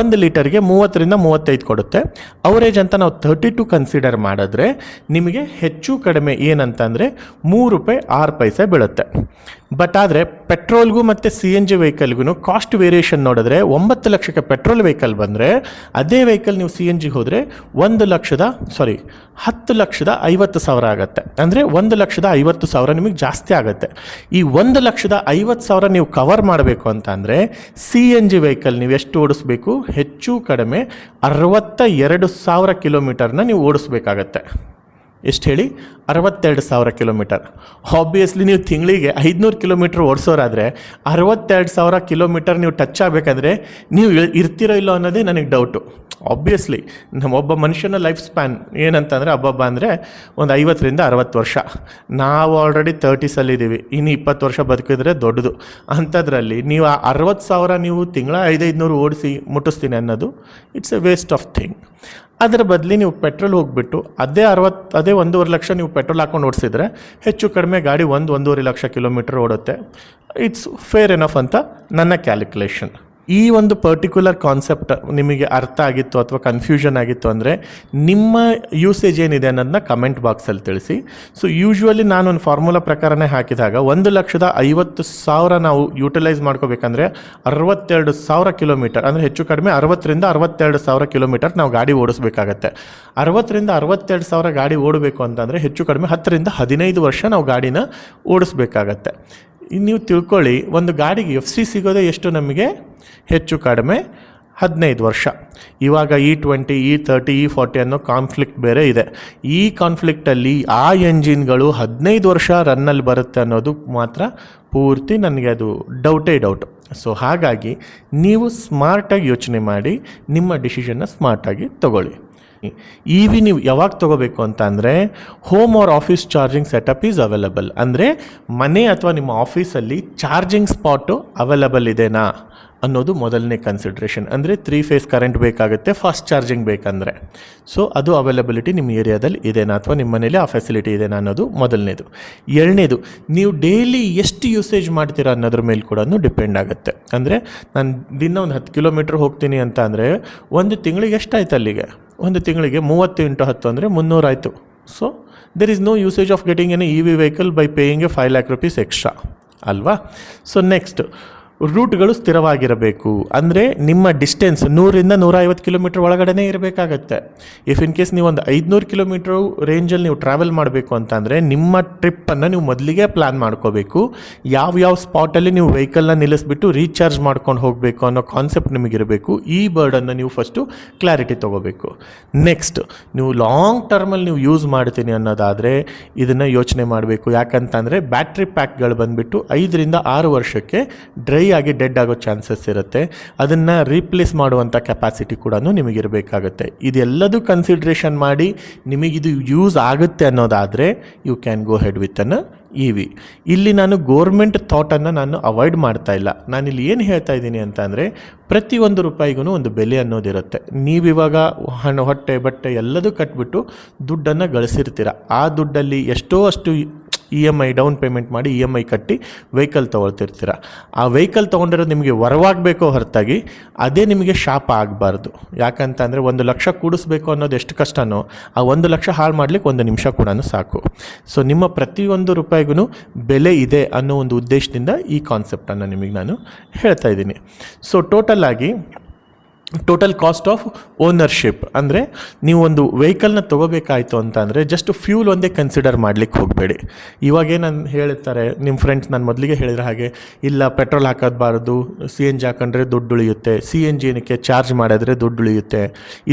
1 ಲೀಟರ್ಗೆ 30ರಿಂದ 35 ಕೊಡುತ್ತೆ. ಅವರೇಜ್ ಅಂತ ನಾವು 32 ಕನ್ಸಿಡರ್ ಮಾಡಿದ್ರೆ ನಿಮಗೆ ಹೆಚ್ಚು ಕಡಿಮೆ ಏನಂತಂದರೆ 3 ರೂಪಾಯಿ 6 ಪೈಸೆ ಬೀಳುತ್ತೆ. ಬಟ್ ಆದರೆ ಪೆಟ್ರೋಲ್ಗೂ ಮತ್ತು CNG ವೆಹಿಕಲ್ಗೂ ಕಾಸ್ಟ್ ವೇರಿಯೇಷನ್ ನೋಡಿದ್ರೆ 9 ಲಕ್ಷಕ್ಕೆ ಪೆಟ್ರೋಲ್ ವೆಹಿಕಲ್ ಬಂದರೆ ಅದೇ ವೆಹಿಕಲ್ ನೀವು CNGಗೆ ಹೋದರೆ 10,50,000 ಆಗುತ್ತೆ. ಅಂದರೆ 1,50,000 ನಿಮಗೆ ಜಾಸ್ತಿ ಆಗುತ್ತೆ. ಈ 1,50,000 ನೀವು ಕವರ್ ಮಾಡಬೇಕು ಅಂತ ಅಂದರೆ CNG ವೆಹಿಕಲ್ ನೀವು ಎಷ್ಟು ಓಡಿಸ್ಬೇಕು, ಹೆಚ್ಚು ಕಡಿಮೆ 62,000 ಕಿಲೋಮೀಟರ್ನ ನೀವು ಓಡಿಸ್ಬೇಕಾಗತ್ತೆ. ಎಷ್ಟು ಹೇಳಿ, 62,000 ಕಿಲೋಮೀಟರ್. ಆಬ್ವಿಯಸ್ಲಿ ನೀವು ತಿಂಗಳಿಗೆ 500 ಕಿಲೋಮೀಟ್ರ್ ಓಡಿಸೋರಾದರೆ 62,000 ಕಿಲೋಮೀಟರ್ ನೀವು ಟಚ್ ಆಗಬೇಕಾದ್ರೆ ನೀವು ಇರ್ತಿರೋ ಇಲ್ಲೋ ಅನ್ನೋದೇ ನನಗೆ ಡೌಟು. ಆಬ್ವಿಯಸ್ಲಿ ಒಬ್ಬ ಮನುಷ್ಯನ ಲೈಫ್ ಸ್ಪ್ಯಾನ್ ಏನಂತಂದರೆ ಹಬ್ಬ ಅಂದರೆ ಒಂದು 50ರಿಂದ 60 ವರ್ಷ. ನಾವು ಆಲ್ರೆಡಿ 30ಸಲ್ಲಿದ್ದೀವಿ, ಇನ್ನು 20 ವರ್ಷ ಬದುಕಿದ್ರೆ ದೊಡ್ಡದು. ಅಂಥದ್ರಲ್ಲಿ ನೀವು ಆ 60,000 ನೀವು ತಿಂಗಳ 500 ಓಡಿಸಿ ಮುಟ್ಟಿಸ್ತೀನಿ ಅನ್ನೋದು it's A waste of thing. ಅದರ ಬದಲಿ ನೀವು ಪೆಟ್ರೋಲ್ ಹೋಗಿಬಿಟ್ಟು ಅದೇ 1.5 ಲಕ್ಷ ನೀವು ಪೆಟ್ರೋಲ್ ಹಾಕೊಂಡು ಓಡಿಸಿದ್ರೆ ಹೆಚ್ಚು ಕಡಿಮೆ ಗಾಡಿ 1-1.5 ಲಕ್ಷ ಕಿಲೋಮೀಟರ್ ಓಡುತ್ತೆ. ಇಟ್ಸ್ ಫೇರ್ ಎನಫ್ ಅಂತ ನನ್ನ ಕ್ಯಾಲ್ಕುಲೇಷನ್. ಈ ಒಂದು ಪರ್ಟಿಕ್ಯುಲರ್ ಕಾನ್ಸೆಪ್ಟ್ ನಿಮಗೆ ಅರ್ಥ ಆಗಿತ್ತು ಅಥವಾ ಕನ್ಫ್ಯೂಷನ್ ಆಗಿತ್ತು ಅಂದರೆ ನಿಮ್ಮ ಯೂಸೇಜ್ ಏನಿದೆ ಅನ್ನೋದನ್ನ ಕಮೆಂಟ್ ಬಾಕ್ಸಲ್ಲಿ ತಿಳಿಸಿ. ಸೊ ಯೂಶ್ವಲಿ ನಾನೊಂದು ಫಾರ್ಮುಲಾ ಪ್ರಕಾರನೇ ಹಾಕಿದಾಗ 1,50,000 ನಾವು ಯೂಟಿಲೈಸ್ ಮಾಡ್ಕೋಬೇಕಂದ್ರೆ 62,000 ಕಿಲೋಮೀಟರ್, ಅಂದರೆ ಹೆಚ್ಚು ಕಡಿಮೆ 60ರಿಂದ 62,000 ಕಿಲೋಮೀಟರ್ ನಾವು ಗಾಡಿ ಓಡಿಸ್ಬೇಕಾಗತ್ತೆ. 60ರಿಂದ 62,000 ಗಾಡಿ ಓಡಬೇಕು ಅಂತಂದರೆ ಹೆಚ್ಚು ಕಡಿಮೆ 10ರಿಂದ 15 ವರ್ಷ ನಾವು ಗಾಡಿನ ಓಡಿಸ್ಬೇಕಾಗತ್ತೆ. ನೀವು ತಿಳ್ಕೊಳ್ಳಿ, ಒಂದು ಗಾಡಿಗೆ FC ಸಿಗೋದೇ ಎಷ್ಟು ನಮಗೆ, ಹೆಚ್ಚು ಕಡಿಮೆ 15 ವರ್ಷ. ಇವಾಗ E20, E30, E40 ಅನ್ನೋ ಕಾನ್ಫ್ಲಿಕ್ಟ್ ಬೇರೆ ಇದೆ. ಈ ಕಾನ್ಫ್ಲಿಕ್ಟಲ್ಲಿ ಆ ಎಂಜಿನ್ಗಳು 15 ವರ್ಷ ರನ್ನಲ್ಲಿ ಬರುತ್ತೆ ಅನ್ನೋದು ಮಾತ್ರ ಪೂರ್ತಿ ನನಗೆ ಅದು ಡೌಟು. ಸೊ ಹಾಗಾಗಿ ನೀವು ಸ್ಮಾರ್ಟಾಗಿ ಯೋಚನೆ ಮಾಡಿ ನಿಮ್ಮ ಡಿಸಿಷನ್ನ ಸ್ಮಾರ್ಟಾಗಿ ತಗೊಳ್ಳಿ. EV ನೀವು ಯಾವಾಗ ತೊಗೋಬೇಕು ಅಂತ ಅಂದರೆ home or office charging setup is available. ಅಂದರೆ ಮನೆ ಅಥವಾ ನಿಮ್ಮ ಆಫೀಸಲ್ಲಿ ಚಾರ್ಜಿಂಗ್ ಸ್ಪಾಟು ಅವೈಲಬಲ್ ಇದೆನಾ ಅನ್ನೋದು ಮೊದಲನೇ ಕನ್ಸಿಡ್ರೇಷನ್. ಅಂದರೆ 3 ಫೇಸ್ ಕರೆಂಟ್ ಬೇಕಾಗುತ್ತೆ ಫಾಸ್ಟ್ ಚಾರ್ಜಿಂಗ್ ಬೇಕಂದರೆ. ಸೊ ಅದು ಅವೈಲಬಿಲಿಟಿ ನಿಮ್ಮ ಏರಿಯಾದಲ್ಲಿ ಇದೆನಾ ಅಥವಾ ನಿಮ್ಮ ಮನೇಲಿ ಆ ಫೆಸಿಲಿಟಿ ಇದೆನಾ ಅನ್ನೋದು ಮೊದಲನೇದು. ಎರಡನೇದು, ನೀವು ಡೈಲಿ ಎಷ್ಟು ಯೂಸೇಜ್ ಮಾಡ್ತೀರಾ ಅನ್ನೋದ್ರ ಮೇಲೆ ಕೂಡ ಡಿಪೆಂಡ್ ಆಗುತ್ತೆ. ಅಂದರೆ ನಾನು ದಿನ ಒಂದು 10 ಕಿಲೋಮೀಟ್ರ್ ಹೋಗ್ತೀನಿ ಅಂತ ಅಂದರೆ ಒಂದು ತಿಂಗಳಿಗೆ ಎಷ್ಟಾಯ್ತು ಅಲ್ಲಿಗೆ, ಒಂದು ತಿಂಗಳಿಗೆ 30 × 10 ಅಂದರೆ 300 ಆಯಿತು. So there is no usage of getting an EV vehicle by paying a 5 lakh rupees extra ಅಲ್ವಾ. ಸೊ ನೆಕ್ಸ್ಟ್, ರೂಟ್ಗಳು ಸ್ಥಿರವಾಗಿರಬೇಕು. ಅಂದರೆ ನಿಮ್ಮ ಡಿಸ್ಟೆನ್ಸ್ 100ರಿಂದ 150 ಕಿಲೋಮೀಟ್ರ್ ಒಳಗಡೆ ಇರಬೇಕಾಗತ್ತೆ. ಇಫ್ ಇನ್ ಕೇಸ್ ನೀವು ಒಂದು 500 ಕಿಲೋಮೀಟ್ರ್ ರೇಂಜಲ್ಲಿ ನೀವು ಟ್ರಾವೆಲ್ ಮಾಡಬೇಕು ಅಂತಂದರೆ ನಿಮ್ಮ ಟ್ರಿಪ್ಪನ್ನು ನೀವು ಮೊದಲಿಗೆ ಪ್ಲ್ಯಾನ್ ಮಾಡ್ಕೋಬೇಕು. ಯಾವ ಸ್ಪಾಟಲ್ಲಿ ನೀವು ವೆಹಿಕಲ್ನ ನಿಲ್ಲಿಸ್ಬಿಟ್ಟು ರೀಚಾರ್ಜ್ ಮಾಡ್ಕೊಂಡು ಹೋಗಬೇಕು ಅನ್ನೋ ಕಾನ್ಸೆಪ್ಟ್ ನಿಮಗಿರಬೇಕು. ಈ ಬರ್ಡನ್ನು ನೀವು ಫಸ್ಟು ಕ್ಲಾರಿಟಿ ತೊಗೋಬೇಕು. ನೆಕ್ಸ್ಟ್, ನೀವು ಲಾಂಗ್ ಟರ್ಮಲ್ಲಿ ನೀವು ಯೂಸ್ ಮಾಡ್ತೀನಿ ಅನ್ನೋದಾದರೆ ಇದನ್ನು ಯೋಚನೆ ಮಾಡಬೇಕು. ಯಾಕಂತಂದರೆ ಬ್ಯಾಟ್ರಿ ಪ್ಯಾಕ್ಗಳು ಬಂದುಬಿಟ್ಟು 5ರಿಂದ 6 ವರ್ಷಕ್ಕೆ ಡ್ರೈ ಆಗಿ ಡೆಡ್ ಆಗೋ ಚಾನ್ಸಸ್ ಇರುತ್ತೆ. ಅದನ್ನು ರೀಪ್ಲೇಸ್ ಮಾಡುವಂಥ ಕೆಪಾಸಿಟಿ ಕೂಡ ನಿಮಗಿರಬೇಕಾಗುತ್ತೆ. ಇದೆಲ್ಲದೂ ಕನ್ಸಿಡ್ರೇಷನ್ ಮಾಡಿ ನಿಮಗಿದು ಯೂಸ್ ಆಗುತ್ತೆ ಅನ್ನೋದಾದರೆ you can go head with an EV. ಇಲ್ಲಿ ನಾನು ಗೋರ್ಮೆಂಟ್ ಥಾಟನ್ನು ನಾನು ಅವಾಯ್ಡ್ ಮಾಡ್ತಾ ಇಲ್ಲ. ನಾನಿಲ್ಲಿ ಏನು ಹೇಳ್ತಾ ಇದ್ದೀನಿ ಅಂತ ಅಂದರೆ ಪ್ರತಿಯೊಂದು ರೂಪಾಯಿಗೂ ಒಂದು ಬೆಲೆ ಅನ್ನೋದಿರುತ್ತೆ. ನೀವಿವಾಗ ಹೊಟ್ಟೆ ಬಟ್ಟೆ ಎಲ್ಲದೂ ಕಟ್ಬಿಟ್ಟು ದುಡ್ಡನ್ನು ಗಳಿಸಿರ್ತೀರ. ಆ ದುಡ್ಡಲ್ಲಿ ಎಷ್ಟೋ ಅಷ್ಟು EMI ಡೌನ್ ಪೇಮೆಂಟ್ ಮಾಡಿ EMI ಕಟ್ಟಿ ವೆಹಿಕಲ್ ತೊಗೊಳ್ತಿರ್ತೀರ. ಆ ವೆಹಿಕಲ್ ತೊಗೊಂಡಿರೋದು ನಿಮಗೆ ವರವಾಗಬೇಕೋ ಹೊರತಾಗಿ ಅದೇ ನಿಮಗೆ ಶಾಪ ಆಗಬಾರ್ದು. ಯಾಕಂತಂದರೆ 1 ಲಕ್ಷ ಕೂಡಿಸ್ಬೇಕು ಅನ್ನೋದು ಎಷ್ಟು ಕಷ್ಟನೋ ಆ 1 ಲಕ್ಷ ಹಾಳು ಮಾಡಲಿಕ್ಕೆ 1 ನಿಮಿಷ ಕೂಡ ಸಾಕು. ಸೊ ನಿಮ್ಮ ಪ್ರತಿಯೊಂದು ರೂಪಾಯಿಗೂ ಬೆಲೆ ಇದೆ ಅನ್ನೋ ಒಂದು ಉದ್ದೇಶದಿಂದ ಈ ಕಾನ್ಸೆಪ್ಟನ್ನು ನಿಮಗೆ ನಾನು ಹೇಳ್ತಾ ಇದ್ದೀನಿ. So total cost of ownership ಅಂದರೆ ನೀವು ಒಂದು ವೆಹಿಕಲ್ನ ತೊಗೋಬೇಕಾಯ್ತು ಅಂತ ಅಂದರೆ ಜಸ್ಟ್ ಫ್ಯೂಲ್ ಒಂದೇ ಕನ್ಸಿಡರ್ ಮಾಡಲಿಕ್ಕೆ ಹೋಗಬೇಡಿ. ಇವಾಗೇನು ಹೇಳ್ತಾರೆ ನಿಮ್ಮ ಫ್ರೆಂಡ್ಸ್, ನಾನು ಮೊದಲಿಗೆ ಹೇಳಿದ್ರೆ ಹಾಗೆ, ಇಲ್ಲ ಪೆಟ್ರೋಲ್ ಹಾಕೋದ್ಬಾರ್ದು, CNG ಹಾಕೊಂಡ್ರೆ ದುಡ್ಡು ಉಳಿಯುತ್ತೆ, CNG ಏನಕ್ಕೆ ಚಾರ್ಜ್ ಮಾಡಿದ್ರೆ ದುಡ್ಡು ಉಳಿಯುತ್ತೆ,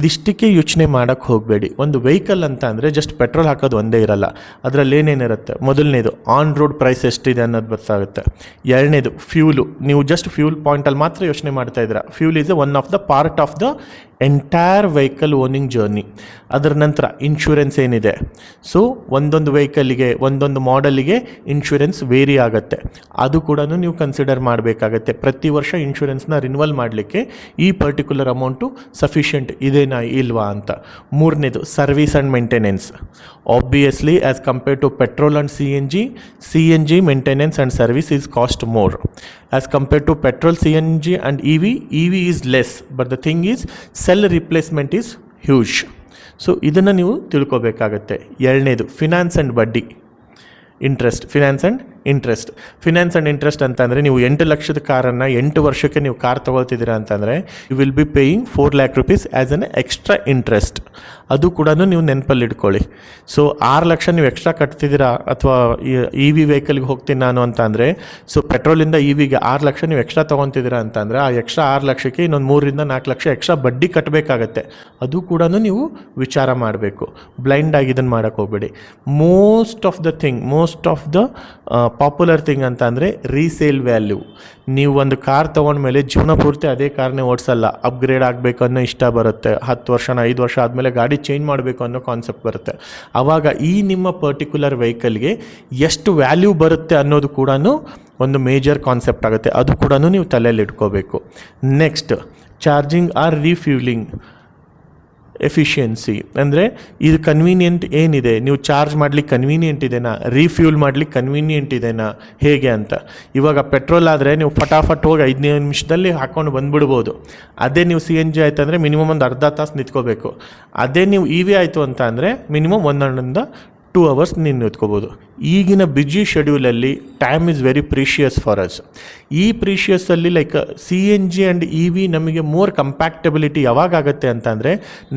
ಇದಿಷ್ಟಕ್ಕೆ ಯೋಚನೆ ಮಾಡೋಕ್ಕೆ ಹೋಗಬೇಡಿ. ಒಂದು ವೆಹಿಕಲ್ ಅಂತ ಅಂದರೆ ಜಸ್ಟ್ ಪೆಟ್ರೋಲ್ ಹಾಕೋದು ಒಂದೇ ಇರಲ್ಲ, ಅದರಲ್ಲಿ ಏನೇನಿರುತ್ತೆ. ಮೊದಲನೇದು ಆನ್ ರೋಡ್ ಪ್ರೈಸ್ ಎಷ್ಟಿದೆ ಅನ್ನೋದು ಗೊತ್ತಾಗುತ್ತೆ. ಎರಡನೇದು ಫ್ಯೂಲು, ನೀವು ಜಸ್ಟ್ ಫ್ಯೂಲ್ ಪಾಯಿಂಟಲ್ಲಿ ಮಾತ್ರ ಯೋಚನೆ ಮಾಡ್ತಾ ಇದ್ದೀರಾ. Fuel is one of the part of the entire vehicle owning journey. ಅದರ ನಂತರ ಇನ್ಶೂರೆನ್ಸ್ ಏನಿದೆ. ಸೊ ಒಂದೊಂದು ವೆಹಿಕಲ್ಲಿಗೆ ಒಂದೊಂದು ಮಾಡೆಲಿಗೆ ಇನ್ಶೂರೆನ್ಸ್ ವೇರಿ ಆಗುತ್ತೆ, ಅದು ಕೂಡ ನೀವು ಕನ್ಸಿಡರ್ ಮಾಡಬೇಕಾಗತ್ತೆ. ಪ್ರತಿ ವರ್ಷ ಇನ್ಶೂರೆನ್ಸ್ನ ರಿನ್ಯೂವಲ್ ಮಾಡಲಿಕ್ಕೆ ಈ ಪರ್ಟಿಕ್ಯುಲರ್ ಅಮೌಂಟು ಸಫಿಷಿಯೆಂಟ್ ಇದೇನಾ ಇಲ್ವಾ ಅಂತ. ಮೂರನೇದು service and maintenance. Obviously as compared to petrol and CNG maintenance and service is cost more. As compared to petrol, CNG and EV is less, but the thing is cell replacement is huge. So ಇದನ್ನು ನೀವು ತಿಳ್ಕೊಬೇಕಾಗತ್ತೆ. ಎರಡನೇದು finance and ಬಡ್ಡಿ, finance and interest. Finance and interest ಅಂತಂದರೆ ನೀವು 8 ಲಕ್ಷದ ಕಾರನ್ನು 8 ವರ್ಷಕ್ಕೆ ನೀವು ಕಾರ್ ತೊಗೊಳ್ತಿದ್ದೀರಾ ಅಂತಂದರೆ you will be paying 4 lakh rupees as an extra interest. ಅದು ಕೂಡ ನೀವು ನೆನಪಲ್ಲಿ ಇಟ್ಕೊಳ್ಳಿ. ಸೊ 6 ಲಕ್ಷ ನೀವು ಎಕ್ಸ್ಟ್ರಾ ಕಟ್ತಿದ್ದೀರಾ, ಅಥವಾ ಇ ವಿ ವೆಹಿಕಲ್ಗೆ ಹೋಗ್ತೀನಿ ನಾನು ಅಂತ ಅಂದರೆ, ಸೊ ಪೆಟ್ರೋಲಿಂದ ಇ ವಿಗೆ 6 ಲಕ್ಷ ನೀವು ಎಕ್ಸ್ಟ್ರಾ ತೊಗೊತಿದ್ದೀರಾ ಅಂತಂದರೆ ಆ ಎಕ್ಸ್ಟ್ರಾ 6 ಲಕ್ಷಕ್ಕೆ ಇನ್ನೊಂದು 3-4 ಲಕ್ಷ ಎಕ್ಸ್ಟ್ರಾ ಬಡ್ಡಿ ಕಟ್ಟಬೇಕಾಗತ್ತೆ. ಅದು ಕೂಡ ನೀವು ವಿಚಾರ ಮಾಡಬೇಕು. ಬ್ಲೈಂಡ್ ಆಗಿ ಇದನ್ನು ಮಾಡೋಕ್ಕೆ ಹೋಗಬೇಡಿ. Most of the popular thing ಅಂತ ಅಂದರೆ ರೀಸೇಲ್ ವ್ಯಾಲ್ಯೂ. ನೀವು ಒಂದು ಕಾರ್ ತೊಗೊಂಡ್ಮೇಲೆ ಜೀವನ ಪೂರ್ತಿ ಅದೇ ಕಾರ್ನೇ ಓಡಿಸಲ್ಲ, ಅಪ್ಗ್ರೇಡ್ ಆಗಬೇಕು ಅನ್ನೋ ಇಷ್ಟ ಬರುತ್ತೆ. 10 ವರ್ಷನ 5 ವರ್ಷ ಆದಮೇಲೆ ಗಾಡಿ ಚೇಂಜ್ ಮಾಡಬೇಕು ಅನ್ನೋ ಕಾನ್ಸೆಪ್ಟ್ ಬರುತ್ತೆ. ಆವಾಗ ಈ ನಿಮ್ಮ ಪರ್ಟಿಕ್ಯುಲರ್ ವೆಹಿಕಲ್ಗೆ ಎಷ್ಟು ವ್ಯಾಲ್ಯೂ ಬರುತ್ತೆ ಅನ್ನೋದು ಕೂಡ ಒಂದು ಮೇಜರ್ ಕಾನ್ಸೆಪ್ಟ್ ಆಗುತ್ತೆ. ಅದು ಕೂಡ ನೀವು ತಲೆಯಲ್ಲಿ ಇಟ್ಕೋಬೇಕು. Next, charging or refuelling efficiency. ಅಂದರೆ ಇದು ಕನ್ವೀನಿಯೆಂಟ್ ಏನಿದೆ, ನೀವು ಚಾರ್ಜ್ ಮಾಡ್ಲಿಕ್ಕೆ ಕನ್ವೀನಿಯೆಂಟ್ ಇದೆನಾ, ರೀಫ್ಯೂಲ್ ಮಾಡ್ಲಿಕ್ಕೆ ಕನ್ವೀನಿಯೆಂಟ್ ಇದೆನಾ, ಹೇಗೆ ಅಂತ. ಇವಾಗ ಪೆಟ್ರೋಲ್ ಆದರೆ ನೀವು ಫಟಾಫಟ್ ಹೋಗಿ 5 ನಿಮಿಷದಲ್ಲಿ ಹಾಕ್ಕೊಂಡು ಬಂದುಬಿಡ್ಬೋದು. ಅದೇ ನೀವು CNG ಆಯಿತು ಅಂದರೆ ಮಿನಿಮಮ್ ಒಂದು ಅರ್ಧ ತಾಸು ನಿಂತ್ಕೋಬೇಕು. ಅದೇ ನೀವು EV ಆಯಿತು ಅಂತ ಅಂದರೆ ಮಿನಿಮಮ್ 1.5-2 hours ನೀನು ನಿಂತ್ಕೋಬೋದು. ಈಗಿನ ಬ್ಯುಸಿ ಶೆಡ್ಯೂಲಲ್ಲಿ time is very precious for us. ಈ ಪ್ರೀಷಿಯಸ್ಸಲ್ಲಿ ಲೈಕ್ CNG ಆ್ಯಂಡ್ EV ನಮಗೆ ಮೋರ್ ಕಂಪ್ಯಾಕ್ಟಬಿಲಿಟಿ ಯಾವಾಗ ಆಗುತ್ತೆ ಅಂತಂದರೆ,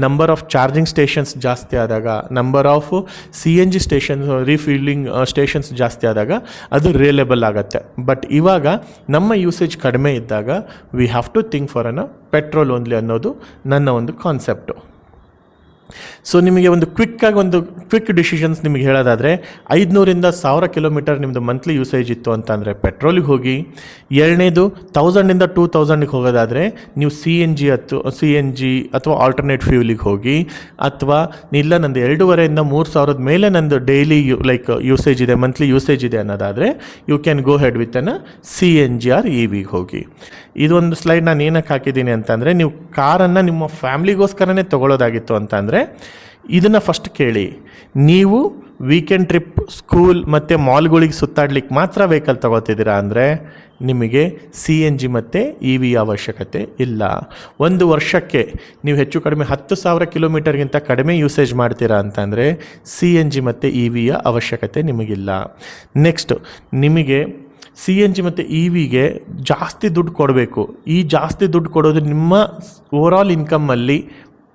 ನಂಬರ್ ಆಫ್ ಚಾರ್ಜಿಂಗ್ ಸ್ಟೇಷನ್ಸ್ ಜಾಸ್ತಿ ಆದಾಗ, number of CNG stations refilling stations ಜಾಸ್ತಿ ಆದಾಗ ಅದು ರಿಲೇಬಲ್ ಆಗುತ್ತೆ. ಬಟ್ ಇವಾಗ ನಮ್ಮ ಯೂಸೇಜ್ ಕಡಿಮೆ ಇದ್ದಾಗ we have to think for an petrol only ಅನ್ನೋದು ನನ್ನ ಒಂದು ಕಾನ್ಸೆಪ್ಟು. ಸೊ ನಿಮಗೆ ಒಂದು ಕ್ವಿಕ್ ಡಿಸಿಷನ್ಸ್ ನಿಮಗೆ ಹೇಳೋದಾದರೆ, 500-1000 ಕಿಲೋಮೀಟರ್ ನಿಮ್ಮದು ಮಂತ್ಲಿ ಯೂಸೇಜ್ ಇತ್ತು ಅಂತಂದರೆ ಪೆಟ್ರೋಲಿಗೆ ಹೋಗಿ. ಎರಡನೇದು 1000-2000ಗೆ ಹೋಗೋದಾದರೆ ನೀವು CNG ಅಥವಾ ಆಲ್ಟರ್ನೇಟ್ ಫ್ಯೂಲಿಗೆ ಹೋಗಿ. ಅಥವಾ ಇಲ್ಲ ನಂದು 2,500-3,000 ಮೇಲೆ ನಂದು ಡೈಲಿ ಯೂಸೇಜ್ ಇದೆ, ಮಂತ್ಲಿ ಯೂಸೇಜ್ ಇದೆ ಅನ್ನೋದಾದರೆ you can go head with an CNG or EVಗೆ ಹೋಗಿ. ಇದೊಂದು ಸ್ಲೈಡ್ ನಾನು ಏನಕ್ಕೆ ಹಾಕಿದ್ದೀನಿ ಅಂತಂದರೆ, ನೀವು ಕಾರನ್ನು ನಿಮ್ಮ ಫ್ಯಾಮ್ಲಿಗೋಸ್ಕರನೇ ತೊಗೊಳ್ಳೋದಾಗಿತ್ತು ಅಂತಂದರೆ ಇದನ್ನು ಫಸ್ಟ್ ಕೇಳಿ. ನೀವು ವೀಕೆಂಡ್ ಟ್ರಿಪ್, ಸ್ಕೂಲ್ ಮತ್ತು ಮಾಲ್ಗಳಿಗೆ ಸುತ್ತಾಡ್ಲಿಕ್ಕೆ ಮಾತ್ರ ವೆಹಿಕಲ್ ತೊಗೋತಿದ್ದೀರಾ ಅಂದರೆ ನಿಮಗೆ CNG ಮತ್ತು EV ಅವಶ್ಯಕತೆ ಇಲ್ಲ. 1 ವರ್ಷಕ್ಕೆ ನೀವು ಹೆಚ್ಚು ಕಡಿಮೆ 10,000 ಕಿಲೋಮೀಟರ್ಗಿಂತ ಕಡಿಮೆ ಯೂಸೇಜ್ ಮಾಡ್ತೀರಾ ಅಂತಂದರೆ CNG ಮತ್ತು EVಯ ಅವಶ್ಯಕತೆ ನಿಮಗಿಲ್ಲ. ನೆಕ್ಸ್ಟ್, ನಿಮಗೆ CNG ಮತ್ತು EVಗೆ ಜಾಸ್ತಿ ದುಡ್ಡು ಕೊಡಬೇಕು. ಈ ಜಾಸ್ತಿ ದುಡ್ಡು ಕೊಡೋದು ನಿಮ್ಮ ಓವರಾಲ್ ಇನ್ಕಮಲ್ಲಿ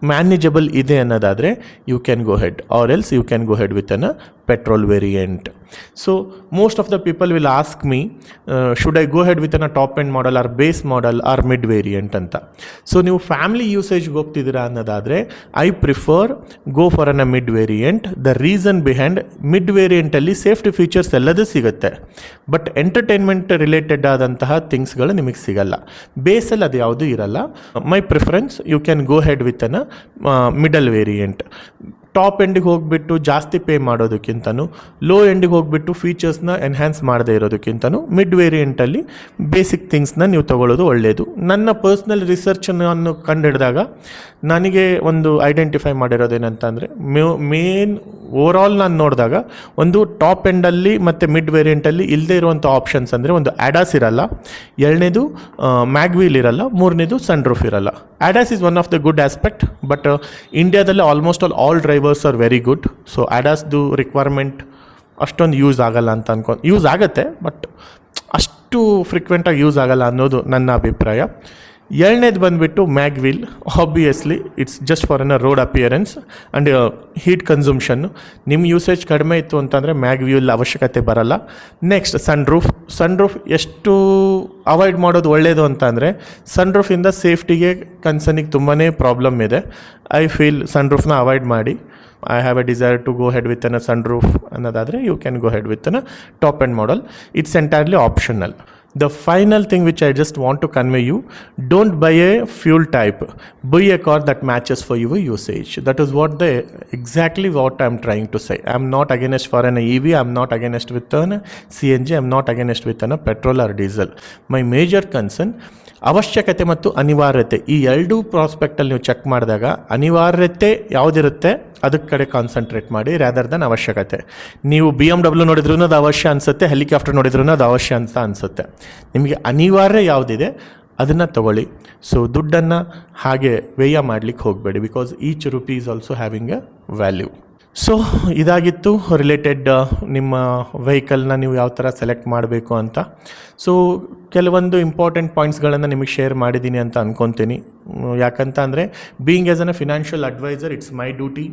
ಮ್ಯಾನೇಜಬಲ್ ಇದೆ ಅನ್ನೋದಾದರೆ you can go ahead, or else you can go head with an petrol variant. So most of the people will ask me, should I go ahead with a top end model or base model or mid variant anta. So ನೀವು family ಯೂಸೇಜ್ಗೆ ಹೋಗ್ತಿದ್ದೀರಾ ಅನ್ನೋದಾದರೆ I prefer go for an mid variant. The reason behind mid ವೇರಿಯಂಟಲ್ಲಿ safety features ಎಲ್ಲದೂ ಸಿಗುತ್ತೆ, but entertainment related ಆದಂತಹ ಥಿಂಗ್ಸ್ಗಳು ನಿಮಗೆ ಸಿಗಲ್ಲ. ಬೇಸಲ್ಲಿ ಅದು ಯಾವುದೂ ಇರಲ್ಲ. My preference you can go head with an middle variant. Top ಎಂಡಿಗೆ ಹೋಗಿಬಿಟ್ಟು ಜಾಸ್ತಿ ಪೇ ಮಾಡೋದಕ್ಕಿಂತನೂ, ಲೋ ಎಂಡಿಗೆ ಹೋಗಿಬಿಟ್ಟು ಫೀಚರ್ಸ್ನ ಎನ್ಹ್ಯಾನ್ಸ್ ಮಾಡದೇ ಇರೋದಕ್ಕಿಂತನೂ ಮಿಡ್ ವೇರಿಯಂಟಲ್ಲಿ ಬೇಸಿಕ್ ಥಿಂಗ್ಸ್ನ ನೀವು ತೊಗೊಳ್ಳೋದು ಒಳ್ಳೆಯದು. ನನ್ನ ಪರ್ಸ್ನಲ್ ರಿಸರ್ಚನ್ನು ಕಂಡುಹಿಡಿದಾಗ ನನಗೆ ಒಂದು ಐಡೆಂಟಿಫೈ ಮಾಡಿರೋದೇನಂತಂದರೆ, ಮೇನ್ ಓವರಾಲ್ ನಾನು ನೋಡಿದಾಗ ಒಂದು ಟಾಪ್ ಎಂಡಲ್ಲಿ ಮತ್ತು ಮಿಡ್ ವೇರಿಯಂಟಲ್ಲಿ ಇಲ್ಲದೇ ಇರುವಂಥ ಆಪ್ಷನ್ಸ್ ಅಂದರೆ, ಒಂದು ADAS ಇರಲ್ಲ, ಎರಡನೇದು ಮ್ಯಾಗ್ವೀಲ್ ಇರಲ್ಲ, ಮೂರನೇದು ಸನ್ರೂಫ್ ಇರಲ್ಲ. ADAS is one of the good aspect, but ಇಂಡಿಯಾದಲ್ಲಿ almost all drivers are very good. So ADASದು ರಿಕ್ವೈರ್ಮೆಂಟ್ ಅಷ್ಟೊಂದು ಯೂಸ್ ಆಗಲ್ಲ ಅಂತ ಯೂಸ್ ಆಗುತ್ತೆ, ಬಟ್ ಅಷ್ಟು ಫ್ರೀಕ್ವೆಂಟಾಗಿ ಯೂಸ್ ಆಗಲ್ಲ ಅನ್ನೋದು ನನ್ನ ಅಭಿಪ್ರಾಯ. ಎರಡನೇದು ಬಂದುಬಿಟ್ಟು mag wheel. Obviously it's just for an road appearance and heat ಕನ್ಸೂಮ್ಷನ್ನು. ನಿಮ್ಮ ಯೂಸೇಜ್ ಕಡಿಮೆ ಇತ್ತು ಅಂತಂದರೆ ಮ್ಯಾಗ್ವೀಲ್ ಅವಶ್ಯಕತೆ ಬರಲ್ಲ. ನೆಕ್ಸ್ಟ್ ಸನ್ರೂಫ್ ಎಷ್ಟು ಅವಾಯ್ಡ್ ಮಾಡೋದು ಒಳ್ಳೆಯದು ಅಂತಂದರೆ, ಸನ್ರೂಫಿಂದ ಸೇಫ್ಟಿಗೆ ಕನ್ಸರ್ನಿಗೆ ತುಂಬಾ ಪ್ರಾಬ್ಲಮ್ ಇದೆ. ಐ ಫೀಲ್ ಸನ್ರೂಫ್ನ ಅವಾಯ್ಡ್ ಮಾಡಿ. I have a desire to go ahead with a sunroof ಅನ್ನೋದಾದರೆ you can go ahead with a top end model. It's entirely optional. The final thing which I just want to convey you, don't buy a fuel type. Buy a car that matches for your usage. That is exactly what I'm trying to say. I'm not against for an EV. I'm not against with an CNG. I'm not against with an petrol or diesel. My major concern, ಅವಶ್ಯಕತೆ ಮತ್ತು ಅನಿವಾರ್ಯತೆ. ಈ ಎರಡೂ ಪ್ರಾಸ್ಪೆಕ್ಟಲ್ಲಿ ನೀವು check ಮಾಡಿದಾಗ ಅನಿವಾರ್ಯತೆ ಯಾವುದಿರುತ್ತೆ ಅದಕ್ಕೆ ಕಡೆ ಕಾನ್ಸಂಟ್ರೇಟ್ ಮಾಡಿ, ರ್ಯಾದರ್ ದನ್ ಅವಶ್ಯಕತೆ. ನೀವು BMW ನೋಡಿದ್ರೂ ಅದು ಅವಶ್ಯ ಅನಿಸುತ್ತೆ, ಹೆಲಿಕಾಪ್ಟರ್ ನೋಡಿದ್ರೂ ಅದು ಅವಶ್ಯ ಅಂತ ಅನಿಸುತ್ತೆ. ನಿಮಗೆ ಅನಿವಾರ್ಯ ಯಾವುದಿದೆ ಅದನ್ನು ತಗೊಳ್ಳಿ. ಸೊ ದುಡ್ಡನ್ನು ಹಾಗೆ ವ್ಯಯ ಮಾಡಲಿಕ್ಕೆ ಹೋಗಬೇಡಿ, because each rupee is also having A value. So ಇದಾಗಿತ್ತು ರಿಲೇಟೆಡ್ ನಿಮ್ಮ ವೆಹಿಕಲ್ನ ನೀವು ಯಾವ ಥರ ಸೆಲೆಕ್ಟ್ ಮಾಡಬೇಕು ಅಂತ. ಸೊ ಕೆಲವೊಂದು ಇಂಪಾರ್ಟೆಂಟ್ ಪಾಯಿಂಟ್ಸ್ಗಳನ್ನು ನಿಮಗೆ ಶೇರ್ ಮಾಡಿದ್ದೀನಿ ಅಂತ ಅಂದ್ಕೊತೀನಿ. ಯಾಕಂತ ಅಂದರೆ being as an financial advisor, it's my duty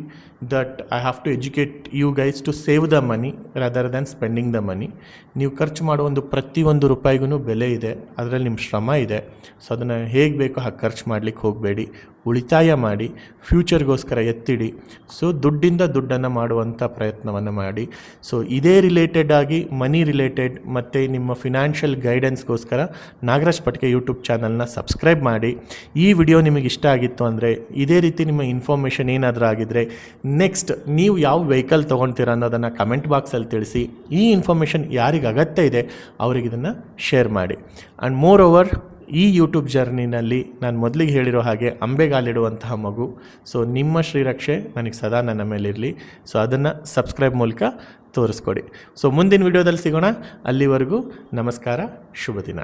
that I have to educate you guys to save the money rather than spending the money. ನೀವು ಖರ್ಚು ಮಾಡೋ ಪ್ರತಿಯೊಂದು ರೂಪಾಯಿಗೂ ಬೆಲೆ ಇದೆ, ಅದರಲ್ಲಿ ನಿಮ್ಮ ಶ್ರಮ ಇದೆ. ಸೊ ಅದನ್ನು ಹೇಗೆ ಬೇಕೋ ಹಾಗೆ ಖರ್ಚು ಮಾಡಲಿಕ್ಕೆ ಹೋಗಬೇಡಿ, ಉಳಿತಾಯ ಮಾಡಿ, ಫ್ಯೂಚರ್ಗೋಸ್ಕರ ಎತ್ತಿಡಿ. ಸೊ ದುಡ್ಡನ್ನು ಮಾಡುವಂಥ ಪ್ರಯತ್ನವನ್ನು ಮಾಡಿ. ಸೊ ಇದೇ ರಿಲೇಟೆಡ್ ಆಗಿ ಮನಿ ರಿಲೇಟೆಡ್ ಮತ್ತು ನಿಮ್ಮ ಫಿನಾನ್ಷಿಯಲ್ ಗೈಡೆನ್ಸ್ಗೋಸ್ಕರ ನಾಗರಾಜ್ ಪಟ್ಕೆ ಯೂಟ್ಯೂಬ್ ಚಾನಲ್ನ ಸಬ್ಸ್ಕ್ರೈಬ್ ಮಾಡಿ. ಈ ವಿಡಿಯೋ ನಿಮಗೆ ಇಷ್ಟ ಆಗಿತ್ತು ಅಂದರೆ, ಇದೇ ರೀತಿ ನಿಮ್ಮ ಇನ್ಫಾರ್ಮೇಷನ್ ಏನಾದರೂ ಆಗಿದ್ದರೆ, ನೆಕ್ಸ್ಟ್ ನೀವು ಯಾವ ವೆಹಿಕಲ್ ತೊಗೊಳ್ತೀರ ಅನ್ನೋದನ್ನು ಕಮೆಂಟ್ ಬಾಕ್ಸಲ್ಲಿ ತಿಳಿಸಿ. ಈ ಇನ್ಫಾರ್ಮೇಷನ್ ಯಾರಿಗೆ ಅಗತ್ಯ ಇದೆ ಅವರಿಗೆ ಇದನ್ನು ಶೇರ್ ಮಾಡಿ. ಆ್ಯಂಡ್ ಮೋರ್ ಓವರ್, ಈ ಯೂಟ್ಯೂಬ್ ಜರ್ನಿನಲ್ಲಿ ನಾನು ಮೊದಲಿಗೆ ಹೇಳಿರೋ ಹಾಗೆ ಅಂಬೆಗಾಲಿಡುವಂತಹ ಮಗು. ಸೊ ನಿಮ್ಮ ಶ್ರೀರಕ್ಷೆ ನನಗೆ ಸದಾ ನನ್ನ ಮೇಲಿರಲಿ. ಸೊ ಅದನ್ನು ಸಬ್ಸ್ಕ್ರೈಬ್ ಮೂಲಕ ತೋರಿಸ್ಕೊಡಿ. ಸೊ ಮುಂದಿನ ವಿಡಿಯೋದಲ್ಲಿ ಸಿಗೋಣ. ಅಲ್ಲಿವರೆಗೂ ನಮಸ್ಕಾರ, ಶುಭ ದಿನ.